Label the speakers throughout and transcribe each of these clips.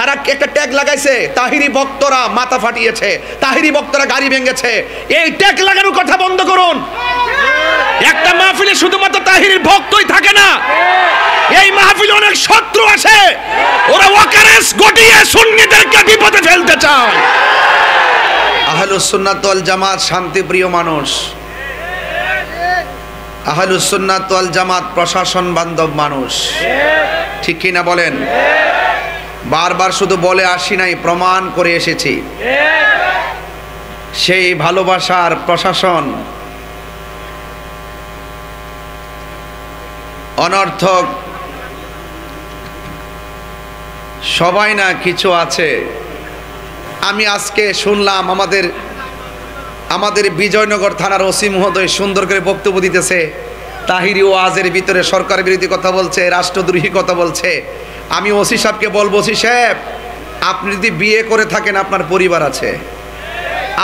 Speaker 1: তারা একটা ট্যাগ লাগাইছে, তাহিরি ভক্তরা মাথা ফাটিয়েছে, তাহিরি ভক্তরা গাড়ি ভেঙেছে। এই ট্যাগ লাগানোর কথা বন্ধ করুন। একটা মাহফিলে শুধুমাত্র তাহিরির ভক্তই থাকে না, এই মাহফিলে অনেক শত্রু আছে, ওরা ওয়াকারেস গটিয়ে সুন্নিদেরকে বিপদে ফেলতে চায়। আহলুস সুন্নাত ওয়াল জামাত শান্তিপ্রিয় মানুষ, আহলুস সুন্নাত ওয়াল জামাত প্রশাসন বান্ধব মানুষ, ঠিক কি না বলেন? বারবার শুধু বলে আসি নাই, প্রমাণ করে এসেছি। সেই ভালোবাসার প্রশাসন অনর্থক সবাই না কিছু আছে। আমি আজকে শুনলাম আমাদের বিজয়নগর থানার ওসি মহোদয় সুন্দর করে বক্তব্য দিতেছে, তাহিরি ওয়াজের ভিতরে সরকার বিরোধী কথা বলছে, রাষ্ট্রদ্রোহী কথা বলছে। আমি ওসি সাহেবকে বলবো, ওসি সাহেব আপনি যদি বিয়ে করে থাকেন আপনার পরিবার আছে,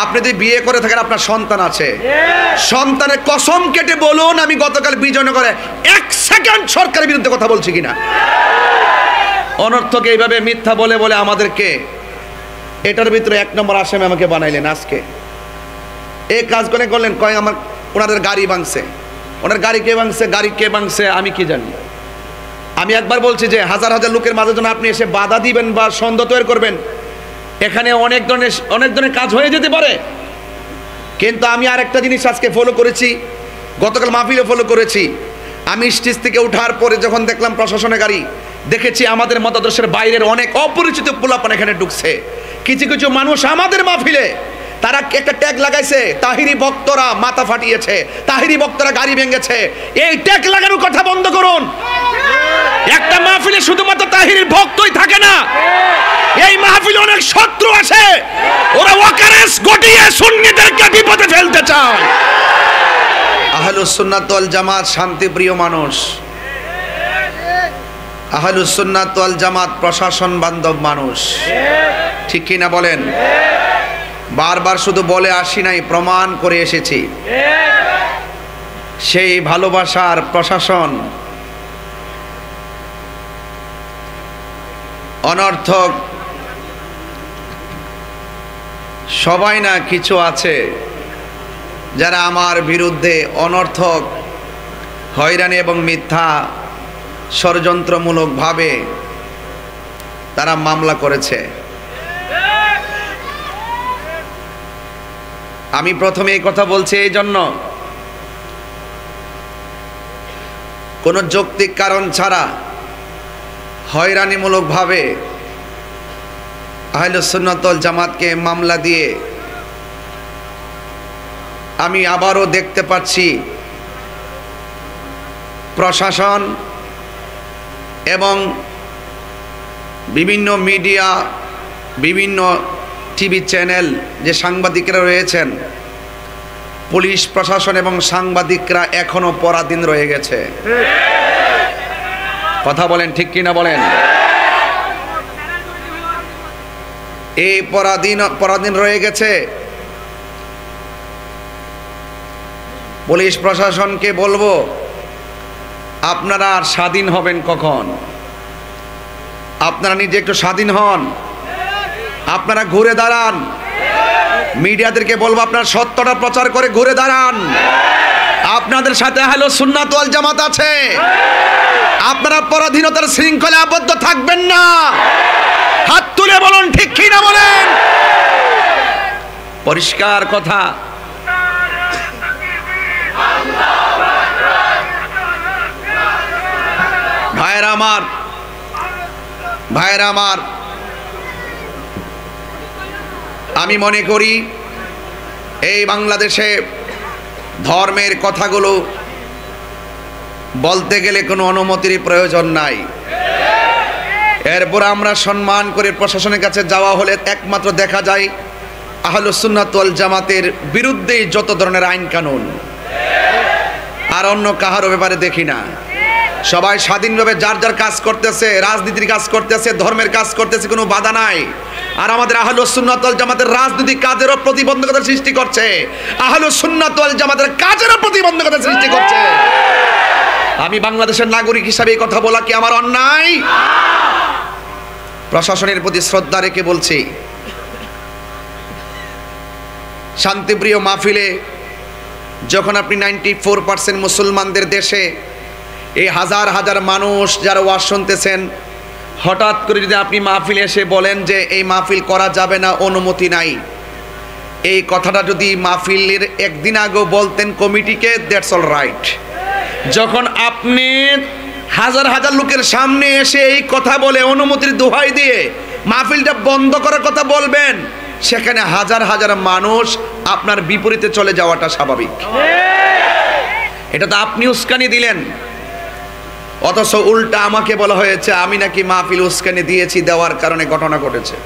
Speaker 1: আপনি যদি বিয়ে করে থাকেন আপনার সন্তান আছে, সন্তানের কসম কেটে বলুন আমি গতকাল বিজয়নগরে 1 সেকেন্ড সরকারের বিরুদ্ধে কথা বলছি কিনা। অনর্থক এইভাবে মিথ্যা বলে বলে আমাদেরকে এটার ভিতরে 1 নম্বর আসামি আমাকে বানাইলেন। আজকে এই কাজ করলেন, কয় আমার ওনাদের গাড়ি ভাঙছে। ওনার গাড়ি কে ভাঙছে, গাড়ি কে ভাঙছে আমি কি জানি। আমি একবার বলছি যে হাজার হাজার লোকের মাঝে যখন আপনি এসে বাধা দিবেন বা সন্দেহ তৈরি করবেন, এখানে অনেক ধরনের কাজ হয়ে যেতে পারে। কিন্তু আমি আরেকটা জিনিস আজকে ফলো করেছি, গতকাল মাহফিলে ফলো করেছি। আমি স্টেজ থেকে ওঠার পরে যখন দেখলাম প্রশাসনের গাড়ি, দেখেছি আমাদের মতাদর্শের বাইরের অনেক অপরিচিত পোলাপান এখানে ঢুকছে। কিছু কিছু মানুষ আমাদের মাহফিলে তারা একটা ট্যাগ লাগাইছে, তাহিরি ভক্তরা মাথা ফাটিয়েছে, তাহিরি ভক্তরা গাড়ি ভেঙেছে। এই ট্যাগ লাগানোর কথা বন্ধ করুন। একটা মাহফিলে শুধুমাত্র তাহিরির ভক্তই থাকে না, এই মাহফিলে অনেক শত্রু আছে, ওরা ওয়াকারেস গটিয়ে সুন্নিদেরকে বিপদে ফেলতে চায়। আহলুস সুন্নাত ওয়াল জামাত শান্তিপ্রিয় মানুষ, আহলুস সুন্নাত ওয়াল জামাত প্রশাসন বান্ধব মানুষ, ঠিক কি না বলেন? বারবার শুধু বলে আসি নাই, প্রমাণ করে এসেছি। সেই ভালোবাসার প্রশাসন অনর্থক সবাই না কিছু আছে যারা আমার বিরুদ্ধে অনর্থক হয়রানি এবং মিথ্যা ষড়যন্ত্রমূলকভাবে তারা মামলা করেছে। আমি প্রথমে এই কথা বলছি এই জন্য, কোনো যৌক্তিক কারণ ছাড়া হয়রানিমূলকভাবে আহলুস সুন্নাত ওয়াল জামাতকে মামলা দিয়ে আমি আবারও দেখতে পাচ্ছি প্রশাসন এবং বিভিন্ন মিডিয়া, বিভিন্ন টিভি চ্যানেল, যে সাংবাদিকরা রয়েছেন, পুলিশ প্রশাসন এবং সাংবাদিকরা এখনো পরাধীন রয়ে গেছে। কথা বলেন, ঠিক কিনা বলেন? এই পরাধীন রয়ে গেছে। পুলিশ প্রশাসনকে বলবো, আপনারা আর স্বাধীন হবেন কখন? আপনারা নিজে একটু স্বাধীন হন, আপনারা ঘুরে দাঁড়ান। মিডিয়াদেরকে বলবো আপনারা সত্যটা প্রচার করে ঘুরে দাঁড়ান। আপনাদের সাথে আহলুস সুন্নাত ওয়াল জামাত আছে, আপনারা পরাধীনতার শৃঙ্খলে আবদ্ধ থাকবেন না। হাত তুলে বলুন, ঠিক কি না বলেন? পরিষ্কার কথা। ভাইরা আমার, আমি মনে করি এই বাংলাদেশে ধর্মের কথাগুলো বলতে গেলে কোনো অনুমতির প্রয়োজন নাই। এরপর আমরা সম্মান করে প্রশাসনের কাছে যাওয়া হলে একমাত্র দেখা যায় আহলুস সুন্নাত ওয়াল জামাতের বিরুদ্ধেই যত ধরনের আইন কানুন, আর অন্য কাহারও ব্যাপারে দেখি না। সবাই স্বাধীনভাবে যার যার কাজ করতেছে, রাজনীতির কাজ করতেছে, ধর্মের কাজ করতেছে, কোনো বাধা নাই। আর আমাদের আহলুস সুন্নাত ওয়াল জামাতের রাজনৈতিক কাজেরও প্রতিবন্ধকতা সৃষ্টি করছে, আহলুস সুন্নাত ওয়াল জামাতের কাজেরও প্রতিবন্ধকতা সৃষ্টি করছে। আমি বাংলাদেশের নাগরিক হিসাবে এই কথা বলা কি আমার অন্যায়? প্রশাসনের প্রতি শ্রদ্ধা রেখে বলছি, শান্তিপ্রিয় মাহফিলে যখন আপনি 94% মুসলমানদের দেশে এই হাজার হাজার মানুষ যারা ওয়াজ শুনতেছেন, হঠাৎ করে যদি আপনি মাহফিলে এসে বলেন যে এই মাহফিল করা যাবে না, অনুমতি নাই, এই কথাটা যদি মাহফিলের একদিন আগেও বলতেন কমিটিকে, দ্যাটস অল রাইট। যখন আপনি হাজার হাজার লোকের সামনে এসে এই কথা বলে অনুমতির দোহাই দিয়ে মাহফিলটা বন্ধ করার কথা বলবেন, সেখানে হাজার হাজার মানুষ আপনার বিপরীতে চলে যাওয়াটা স্বাভাবিক। এটা তো আপনি উস্কানি দিলেন, অথচ উল্টা আমাকে বলা হয়েছে আমি নাকি মাহফিল উস্কানি দিয়েছি, দেওয়ার কারণে ঘটনা ঘটেছে।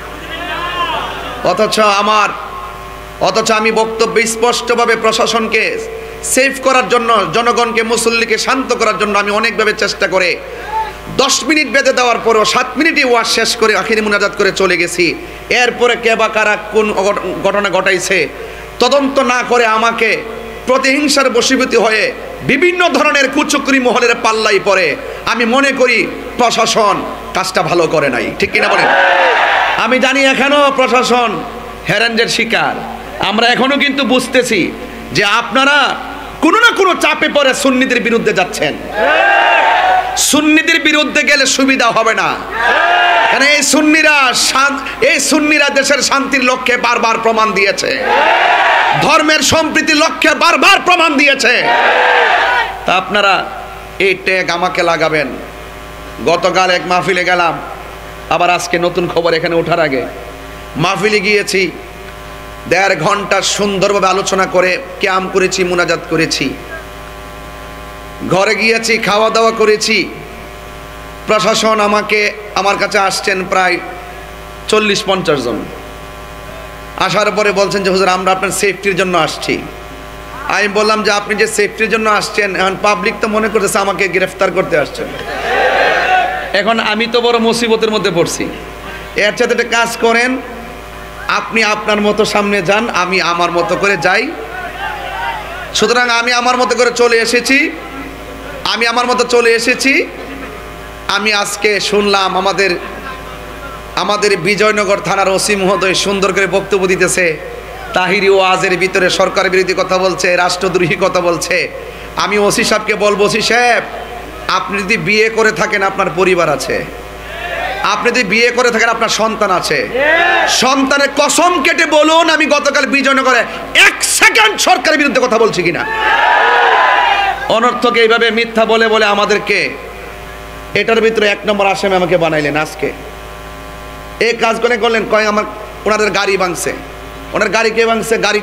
Speaker 1: অথচ আমি বক্তব্য স্পষ্টভাবে প্রশাসনকে সেভ করার জন্য, জনগণকে, মুসল্লিকে শান্ত করার জন্য আমি অনেকভাবে চেষ্টা করে 10 মিনিট বেঁধে দেওয়ার পরেও 7 মিনিটই ওয়াজ শেষ করে আখিরি মুনাজাত করে চলে গেছি। এরপরে কে বা কারা কোন ঘটনা ঘটাইছে তদন্ত না করে আমাকে প্রতিহিংসার বশীভূত হয়ে বিভিন্ন ধরনের কুচক্রি মহলের পাল্লাই পড়ে। আমি মনে করি প্রশাসন কাজটা ভালো করে নাই, ঠিক কিনা বলেন? আমি জানি এখনো প্রশাসন হ্যারানদের শিকার। আমরা এখনো কিন্তু বুঝতেছি যে আপনারা কোনো না কোনো চাপে পড়ে সুন্নিদের বিরুদ্ধে যাচ্ছেন। সুন্নিদের বিরুদ্ধে গেলে সুবিধা হবে না, কারণ এই সুন্নিরা দেশের শান্তির লক্ষ্যে বারবার প্রমাণ দিয়েছে, ধর্মের সম্প্রীতির লক্ষ্যে বারবার প্রমাণ দিয়েছে। তা আপনারা এই ট্যাগ আমাকে লাগাবেন। গতকাল এক মাহফিলে গেলাম, আবার আজকে নতুন খবর এখানে ওঠার আগে মাহফিলে গিয়েছি, 1.5 ঘন্টা সুন্দরভাবে আলোচনা করে ক্যাম করেছি, মুনাজাত করেছি, ঘরে গিয়েছি, খাওয়া দাওয়া করেছি। প্রশাসন আমার কাছে আসছেন প্রায় 40-50 জন। আসার পরে বলছেন যে হুজুর আমরা আপনার সেফটির জন্য আসছি। আমি বললাম যে আপনি যে সেফটির জন্য আসছেন, এখন পাবলিক তো মনে করতেছে আমাকে গ্রেফতার করতে আসছেন। এখন আমি তো বড় মুসিবতের মধ্যে পড়ছি। এর সাথে একটা কাজ করেন, আপনি আপনার মতো সামনে যান, আমি আমার মতো করে যাই। সুতরাং আমি আমার মতো করে চলে এসেছি। আমি আজকে শুনলাম আমাদের বিজয়নগর থানার ওসি মহোদয় সুন্দর করে বক্তব্য দিতেছে, তাহিরি ওয়াজের ভিতরে সরকার বিরোধী কথা বলছে, রাষ্ট্রদ্রোহী কথা বলছে। আমি ওসি সাহেবকে বলবো, ওসি সাহেব আপনি যদি বিয়ে করে থাকেন আপনার পরিবার আছে, আপনি যদি বিয়ে করে থাকেন আপনার সন্তান আছে, সন্তানের কসম কেটে বলুন আমি গতকাল বিজয়নগরে 1 সেকেন্ড সরকারের বিরুদ্ধে কথা বলছি কিনা। অনর্থক এইভাবে মিথ্যা বলে বলে আমাদেরকে এটার ভিতরে 1 নম্বর আসামি আমাকে বানাইলেন। আজকে এই কাজ করলেন, কয় আমার ওনাদের গাড়ি ভাঙছে। ওনার গাড়ি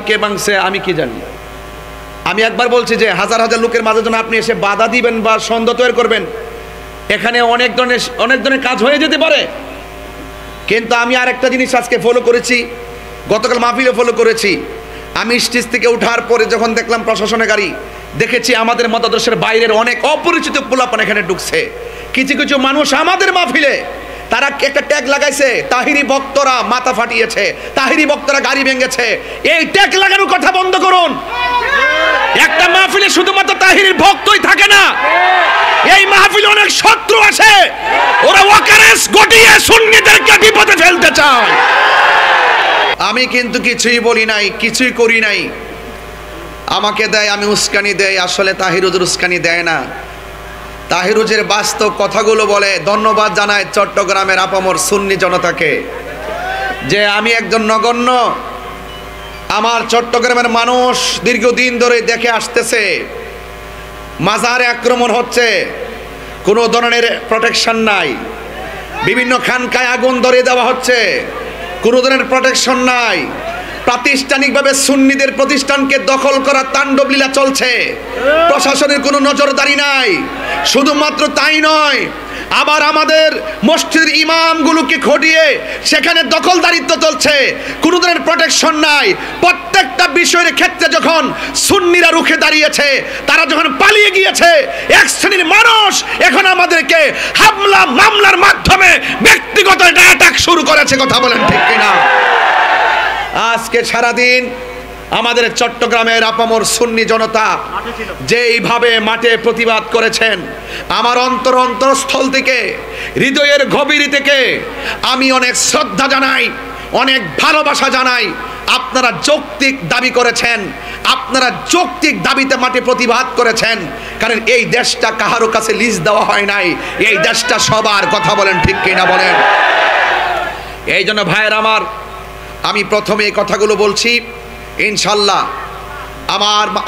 Speaker 1: কে ভাঙছে আমি কি জানি। আমি একবার বলছি যে হাজার হাজার লোকের মাঝে যেন আপনি এসে বাধা দিবেন বা সন্দেহ তৈরি করবেন, এখানে অনেক ধরনের কাজ হয়ে যেতে পারে। কিন্তু আমি আরেকটা জিনিস আজকে ফলো করেছি, গতকাল মাহফিলে ফলো করেছি। আমি স্টেজ থেকে ওঠার পরে যখন দেখলাম প্রশাসনের গাড়ি, দেখেছি আমাদের মতাদর্শের বাইরের অনেক অপরিচিত পোলাপান এখানে ঢুকছে। কিছু কিছু মানুষ আমাদের মাহফিলে তারা একটা ট্যাগ লাগাইছে, তাহিরি ভক্তরা মাথা ফাটিয়েছে, তাহিরি ভক্তরা গাড়ি ভেঙেছে। এই ট্যাগ লাগানোর কথা বন্ধ করুন। একটা মাহফিলে শুধুমাত্র তাহিরির ভক্তই থাকে না, এই মাহফিলে অনেক শত্রু আছে, ওরা ওয়াকারেস গটিয়ে সুন্নিদেরকে বিপদে ফেলতে চায়। আমি কিন্তু কিছুই বলি নাই, কিছুই করি নাই। আমাকে দেয়, আমি উস্কানি দেই। আসলে তাহিরুজের উস্কানি দেয় না, তাহিরুজের বাস্তব কথাগুলো বলে। ধন্যবাদ জানায় চট্টগ্রামের আপামর সুন্নি জনতাকে যে আমি একজন নগণ্য, আমার চট্টগ্রামের মানুষ দীর্ঘদিন ধরে দেখে আসতেছে মাজারে আক্রমণ হচ্ছে, কোনো ধরনের প্রোটেকশন নাই, বিভিন্ন খানকায় আগুন ধরিয়ে দেওয়া হচ্ছে, কোনো ধরনের প্রোটেকশন নাই, প্রাতিষ্ঠানিকভাবে সুন্নিদের প্রতিষ্ঠানকে দখল করা তাণ্ডব লীলা চলছে, প্রশাসনের কোনো নজরদারি নাই। শুধুমাত্র তাই নয়, আবার আমাদের মসজিদের ইমামগুলোকে খটিয়ে সেখানে দখলদারিত্ব চলছে, কোনো ধরনের প্রোটেকশন নাই। প্রত্যেকটা বিষয়ের ক্ষেত্রে যখন সুন্নিরা রুখে দাঁড়িয়েছে, তারা যখন পালিয়ে গিয়েছে, এক শ্রেণীর মানুষ এখন আমাদেরকে হামলা মামলার মাধ্যমে ব্যক্তিগত অ্যাটাক শুরু করেছে। কথা বলেন ঠিক কিনা? আজকে সারাদিন আমাদের চট্টগ্রামের আপামর সুন্নি জনতা যেইভাবে মাঠে প্রতিবাদ করেছেন, আমার অন্তরস্থল থেকে, হৃদয়ের গভীর থেকে আমি অনেক শ্রদ্ধা জানাই, অনেক ভালোবাসা জানাই। আপনারা যৌক্তিক দাবি করেছেন, আপনারা যৌক্তিক দাবিতে মাঠে প্রতিবাদ করেছেন, কারণ এই দেশটা কাহারো কাছে লিজ দেওয়া হয় নাই, এই দেশটা সবার। কথা বলেন ঠিক কিনা বলেন? এই জন্য ভাইয়ের আমি প্রথমে এই কথাগুলো বলছি। ইনশাল্লাহ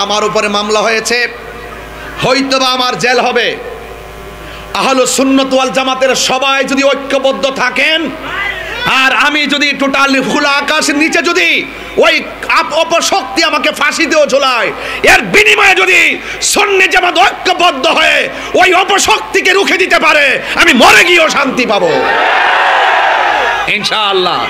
Speaker 1: আমার উপরে মামলা হয়েছে, হয়তোবা আমার জেল হবে। আহলুস সুন্নাত ওয়াল জামাতের সবাই যদি ঐক্যবদ্ধ থাকেন, আর আমি যদি টোটাল খোলা আকাশের নিচে যদি ওই অপশক্তি আমাকে ফাঁসিতেও ঝোলায়, এর বিনিময়ে যদি সুন্নি জামাত ঐক্যবদ্ধ হয়ে ওই অপশক্তিকে রুখে দিতে পারে, আমি মরে গিয়েও শান্তি পাবো ইনশাআল্লাহ।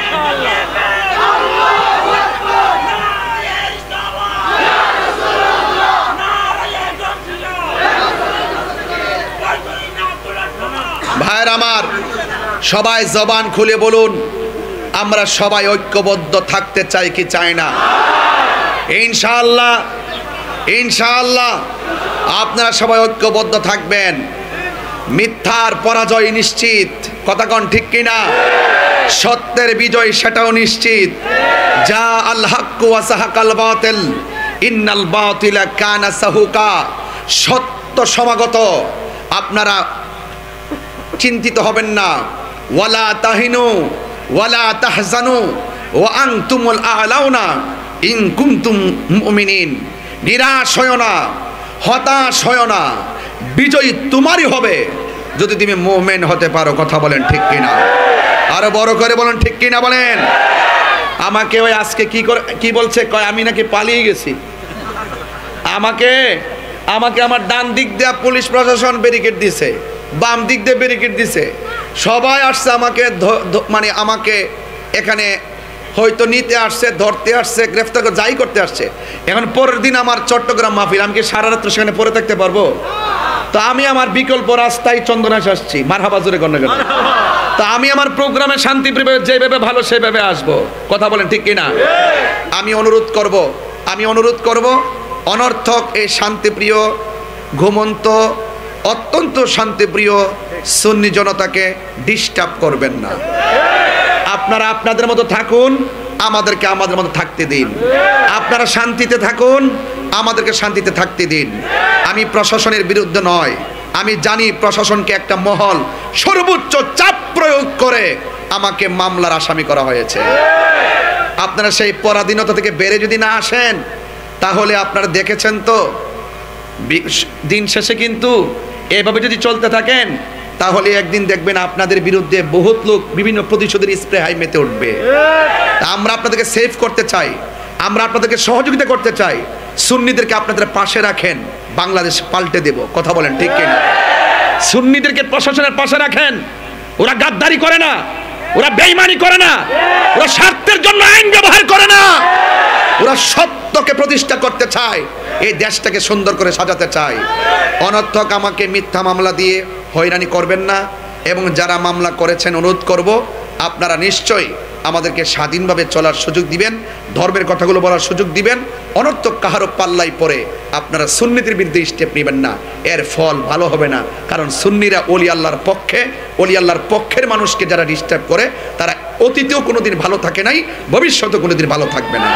Speaker 1: ভাইয়ের আমার, সবাই জবান খুলে বলুন, আমরা সবাই ঐক্যবদ্ধ থাকতে চাই কি চাই না? ইনশাআল্লাহ, ইনশাআল্লাহ আপনারা সবাই ঐক্যবদ্ধ থাকবেন। মিথ্যার পরাজয় নিশ্চিত, কথা কোন ঠিক কিনা? সত্যের বিজয় সেটাও নিশ্চিত। যা আল হাক্কু ওয়া সাহাকাল বাতিল ইন্নাল বাতিলা কানা সাহুকা। সত্য সমাগত, আপনারা চিন্তিত হবেন না। ওয়ালা তাহিনু ওয়ালা তাহজানু ওয়া আনতুমুল আ'লাউনা ইন কুনতুম মুমিনিন। নিরাশ হয় না, হতাশ হয় না, বিজয় তোমারই হবে যদি তুমি মুমিন হতে পারো। কথা বলেন ঠিক কিনা? আরো বড় করে বলেন ঠিক কিনা বলেন? আমাকে ওই আজকে কি বলছে, কয় আমি নাকি পালিয়ে গেছি। আমাকে আমার ডান দিক দিয়ে পুলিশ প্রশাসন ব্যারিকেড দিছে, বাম দিক দিয়ে ব্যারিকেড দিছে, সবাই আসছে আমাকে মানে আমাকে এখানে হয়তো নিতে আসছে, ধরতে আসছে, গ্রেফতার করে যাই করতে আসছে। এখন পরের দিন আমার চট্টগ্রাম মাহফিল, আমি কি সারা রাত্র সেখানে পড়ে থাকতে পারবো? তো আমি আমার বিকল্প রাস্তায় চন্দনাশ আসছি। মারহাবা জোরে কর না কেন? তা আমি আমার প্রোগ্রামে শান্তিপ্রিয় যেভাবে ভালো সেভাবে আসবো। কথা বলেন ঠিক কিনা? আমি অনুরোধ করব অনর্থক এই শান্তিপ্রিয়, ঘুমন্ত, অত্যন্ত শান্তিপ্রিয় সুন্নি জনতাকে ডিস্টার্ব করবেন না। আপনারা আপনাদের মতো থাকুন, আমাদেরকে আমাদের মতো থাকতে দিন। আপনারা শান্তিতে থাকুন, আমাদেরকে শান্তিতে থাকতে দিন। আমি প্রশাসনের বিরুদ্ধে নয়, আমি জানি প্রশাসনকে একটা মহল সর্বোচ্চ চাপ প্রয়োগ করে আমাকে মামলার আসামি করা হয়েছে। আপনারা সেই পরাধীনতা থেকে বেড়ে যদি না আসেন, তাহলে আপনারা দেখেছেন তো দিন শেষে কিন্তু এভাবে যদি চলতে থাকেন, তাহলে একদিন দেখবেন আপনাদের বিরুদ্ধে বহুত লোক বিভিন্ন প্রতিশোধের স্প্রে হাই মেতে উঠবে। আমরা আপনাদেরকে সেভ করতে চাই, আমরা আপনাদেরকে সহযোগিতা করতে চাই। সুন্নিদেরকে আপনাদের পাশে রাখেন, বাংলাদেশ পাল্টে দেব। কথা বলেন ঠিক কিনা? সুন্নিদেরকে প্রশাসনের পাশে রাখেন। ওরা গাদ্দারি করে না, ওরা বেঈমানি করে না, ওরা স্বার্থের জন্য আইন ব্যবহার করে না, ওরা সত্যকে প্রতিষ্ঠা করতে চায়, এই দেশটাকে সুন্দর করে সাজাতে চায়। অনর্থক আমাকে মিথ্যা মামলা দিয়ে হয়রানি করবেন না, এবং যারা মামলা করেছেন অনুরোধ করব আপনারা নিশ্চয়ই আমাদেরকে স্বাধীনভাবে চলার সুযোগ দিবেন, ধর্মের কথাগুলো বলার সুযোগ দিবেন। অনর্থক কাহারও পাল্লাই পরে আপনারা সুন্নিদের বিরুদ্ধে স্টেপ নেবেন না, এর ফল ভালো হবে না। কারণ সুন্নিরা ওলি আল্লাহর পক্ষে, ওলি আল্লাহর পক্ষের মানুষকে যারা ডিস্টার্ব করে, তারা অতীতেও কোনোদিন ভালো থাকে নাই, ভবিষ্যতেও কোনোদিন ভালো থাকবে না।